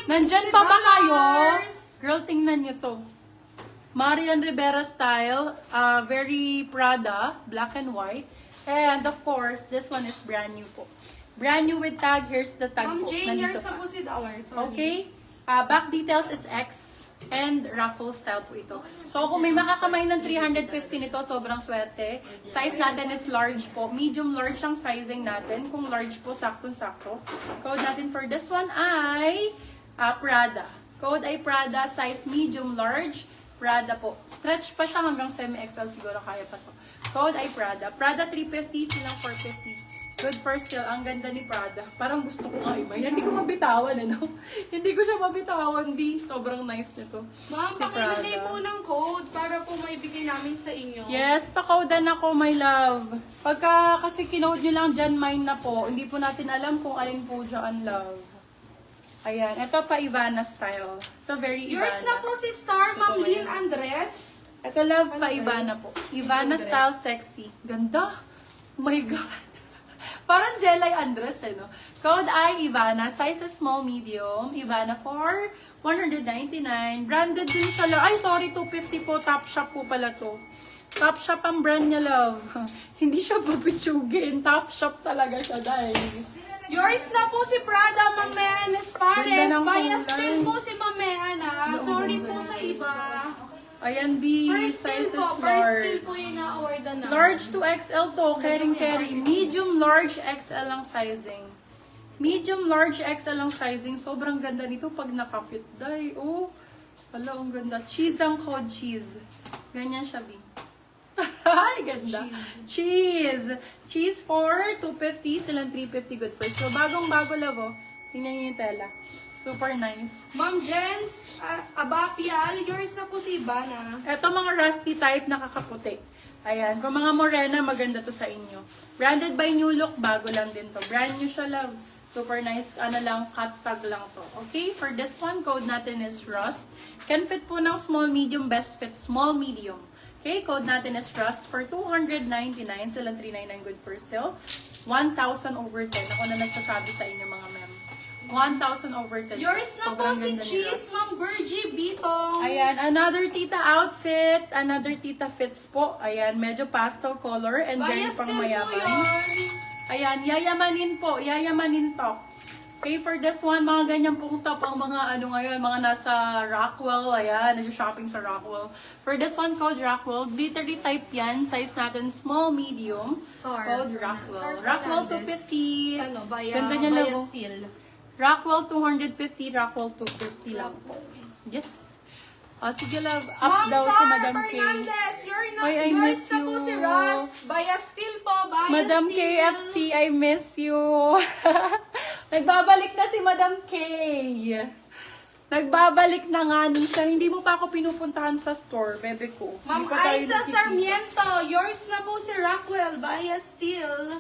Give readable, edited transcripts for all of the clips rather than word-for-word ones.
Nandyan pa ba kayo? Girl, tingnan nyo to. Marian Rivera style. Very Prada. Black and white. And of course, this one is brand new po. Brand new with tag. Here's the tag Ma'am po. Jane, Nandito yours pa. na po si Dollar. Sorry. Okay. Back details is X. And raffle style po ito. So, kung may makakamay ng 350 nito, sobrang swerte. Size natin is large po. Medium large ang sizing natin. Kung large po, saktong-sakto. Code natin for this one ay Prada. Code ay Prada, size medium large. Prada po. Stretch pa siya hanggang semi-XL siguro, kaya pa to. Code ay Prada. Prada 350, silang 450. Good for still. Ang ganda ni Prada. Parang gusto ko nga iba. Hindi ko mabitawan, ano? Hindi ko siya mabitawan, B. Sobrang nice nito. Ma'am, Si pakilagay Prada. po ng code para po maibigay namin sa inyo. Yes, pakaudan ako, my love. Pagka kasi kinode nyo lang dyan, mine na po. Hindi po natin alam kung alin po dyan, love. Ayan. Ito pa Ivana style. Ito very Ivana. Yours na po si Star, Ma'am Lynn Andres. Ito love pa Ivana po. Ivana style sexy. Ganda. Oh my God. Parang Jelay Andres eh, no? Code I, Ivana. Size is small, medium. Ivana for 199. Branded din siya, love. Ay, sorry, 250 po. Top shop po pala to. Top shop ang brand niya, love. Hindi siya pupitsugin. Top shop talaga siya, dahil. Yours na po si Prada, Ma'am Mehan Espares. Ganda ng Bias kulay. din po si Ma'am Mehan, ha? Sorry po sa iba. Ayan, B. First Size still is po. First still large. po yung na-awardan na. Large to XL to. Carry. Medium, large, XL ang sizing. Medium, large, XL ang sizing. Sobrang ganda nito pag naka-fit. Day, oh. Hala, ang ganda. Cheese ang code, cheese. Ganyan siya, B. Ay, ganda. Cheese. Cheese for 250, silang 350 good price. So, bagong-bago labo. Tingnan niyo yung tela. Super nice. Ma'am Jens, Abapial, yours na po si Ivana. Ito mga rusty type nakakaputi. Ayan. Kung mga morena, maganda to sa inyo. Branded by New Look, bago lang din to. Brand new siya, love. Super nice. Ano lang, cut tag lang to. Okay? For this one, code natin is Rust. Can fit po ng small, medium, best fit, small, medium. Okay? Code natin is Rust for 299. Silang 399 good for still. 1,000 over 10. Ako na nagsasabi sa inyo, mga ma'am. 1,000 over 10. Yours na po Sobrang si ganda ni Cheese, Rust. Ma'am Virgie Bitong. Ayan, another tita outfit. Another tita fits po. Ayan, medyo pastel color and very Bias pang din po mayaman. yun. Ayan, yayamanin po. Yayamanin top. Okay, for this one, mga ganyan pong top ang mga ano ngayon, mga nasa Rockwell. Ayan, nag-shopping sa Rockwell. For this one, code Rockwell. Glittery type yan. Size natin, small, medium. Code Rockwell. Rockwell 250. Ano, Ganda niya Baya lang. Steel. Rockwell 250, Rockwell 250 lang po. Yes. Sige love, up Ma'am daw si Sarah Madam K. Fernandez, Ay, I miss yours na po you. si Ross. Baya Steel po, Baya Madam Steel. KFC, I miss you. Nagbabalik na si Madam K. Nagbabalik na nga ni siya. Hindi mo pa ako pinupuntahan sa store, bebe ko. Ma'am Hindi pa tayo Aiza nagkikita. Sarmiento, yours na po si Rockwell, Baya Steel.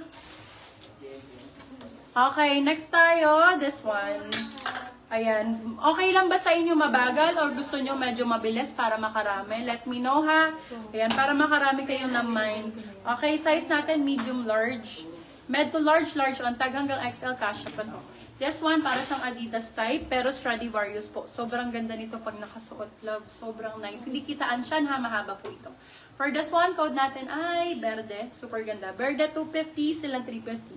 Okay, next tayo. This one. Ayan. Okay lang ba sa inyo mabagal or gusto nyo medyo mabilis para makarami? Let me know, ha? Ayan, para makarami kayong naman. Okay, size natin medium large. Med to large, large on tag hanggang XL kasha pa to. This one, para siyang Adidas type, pero Stradivarius po. Sobrang ganda nito pag nakasuot, love. Sobrang nice. Hindi kitaan siya, ha? Mahaba po ito. For this one, code natin ay Verde. Super ganda. Verde 250, silang 350.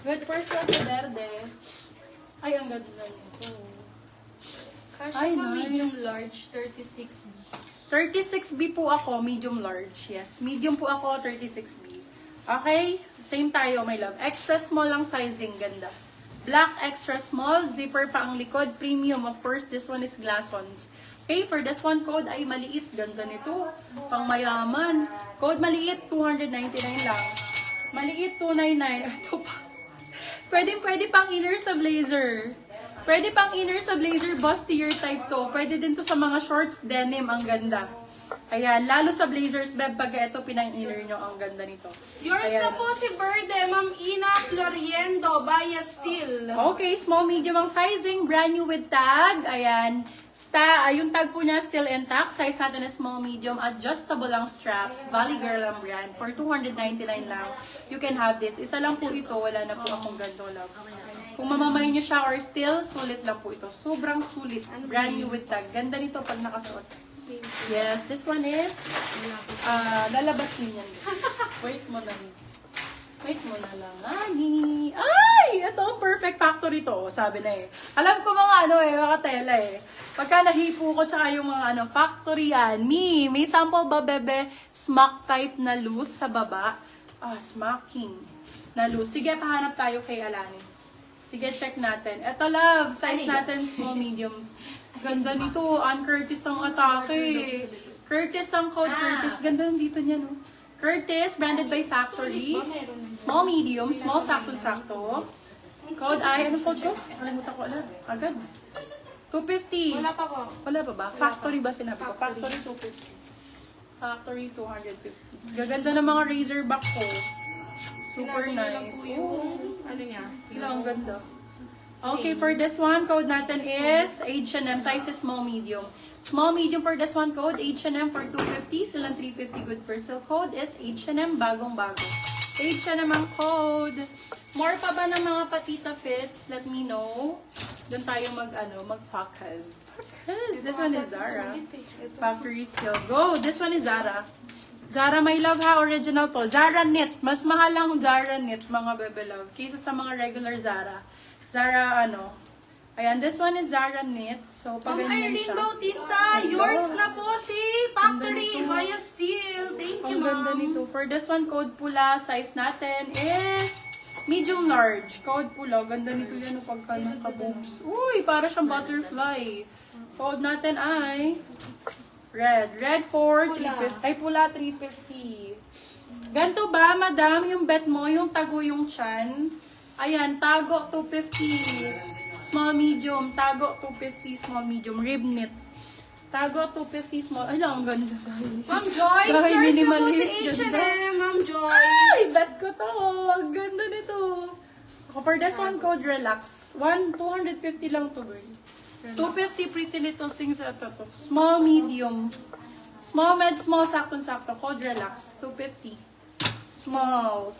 Good first class sa Verde. Ay, ang ganda nito. Kasha Ay, pa nice. medium large, 36B. 36B po ako, medium large. Yes, medium po ako, 36B. Okay? Same tayo, my love. Extra small ang sizing, ganda. Black extra small, zipper pa ang likod, premium. Of course, this one is glass-ons. Okay, for this one, code ay maliit. Ganda nito. Pang mayaman. Code maliit, 299 lang. Maliit, 299. Ito pa. Pwede pang inner sa blazer. Pwede pang inner sa blazer, bustier type to. Pwede din to sa mga shorts, denim, ang ganda. Ayan, lalo sa blazers, beb, pag ito pinang-inner nyo, ang ganda nito. Yours Ayan. na po si Verde, Ma'am Ina Floriendo, Baya Steel. Okay, small, medium ang sizing, brand new with tag. Ayan, yung tag po niya still intact. Size natin is small, medium, adjustable ang straps. Valley Girl ang brand. For 299 lang, you can have this. Isa lang po ito, wala na po akong ganito, love. Kung mamamay nyo siya or still, sulit lang po ito. Sobrang sulit. Brand new with tag. Ganda nito pag nakasuot. Yes, this one is, lalabas din yan. Wait mo na. Wait mo na lang. Ay! Ito, perfect factory to. Sabi na eh. Alam ko mga tela eh. Pagka nahipo ko, tsaka yung mga factory yan. May sample ba, bebe? Smack type na loose sa baba. Smacking na loose. Sige, pahanap tayo kay Alanis. Sige, check natin. Ito, love. Size natin, small, medium. Ganda nito. Ann Curtis ang atake. Curtis ang code. Curtis. Ganda dito niya, no? Curtis, branded by Factory. Small, medium. Small, sakto-sakto. Code ay, ano code ko? Nakalimutan ko alam. Agad. 250. Wala pa po. Wala pa ba? Factory ba sinabi ko? Factory 250. Factory 250. Gaganda ng mga razorback ko. Super nice. Ano niya? Ang ganda. Okay, for this one, code natin is H&M. Size is small, medium. Small, medium for this one, code H&M for 250. Silang 350 good per sale. Code is H&M, bagong-bago. H&M ang code. More pa ba ng mga patita fits? Let me know. Doon tayo mag-focus. This one is Zara. Factory still. Go! This one is Zara. Zara, my love ha, original to. Zara knit. Mas mahal ang Zara knit, mga bebe love. Kaysa sa mga regular Zara. Zara, ayan, this one is Zara knit. So, pag Ma'am ganyan Irene siya. Bautista, yours na po si Factory via Steel. Thank you, Ang ganda ma'am. nito. For this one, code pula. Size natin is medium large. Code pula. Ganda nito yan pagka naka-boobs. Uy, para siyang butterfly. Code natin ay red. Red for 350. Ay, pula 350. Ganto ba, madam, yung bet mo, yung tago yung chan? Ayan, tago 250. Small, medium. Tago 250, small, medium. Rib knit. Tago 250, small. Ay, ang ganda. Ma'am Joyce, Dahil yours na po si minimalist, H&M, ganda. Ma'am Ay, Joyce. bet ko to. Ang ganda nito. Ako, for this one, code relax. 250 lang to, girl. 250 pretty little things ito to. Small, medium. Small, med, small, sakto-sakto. Code relax. 250. Small.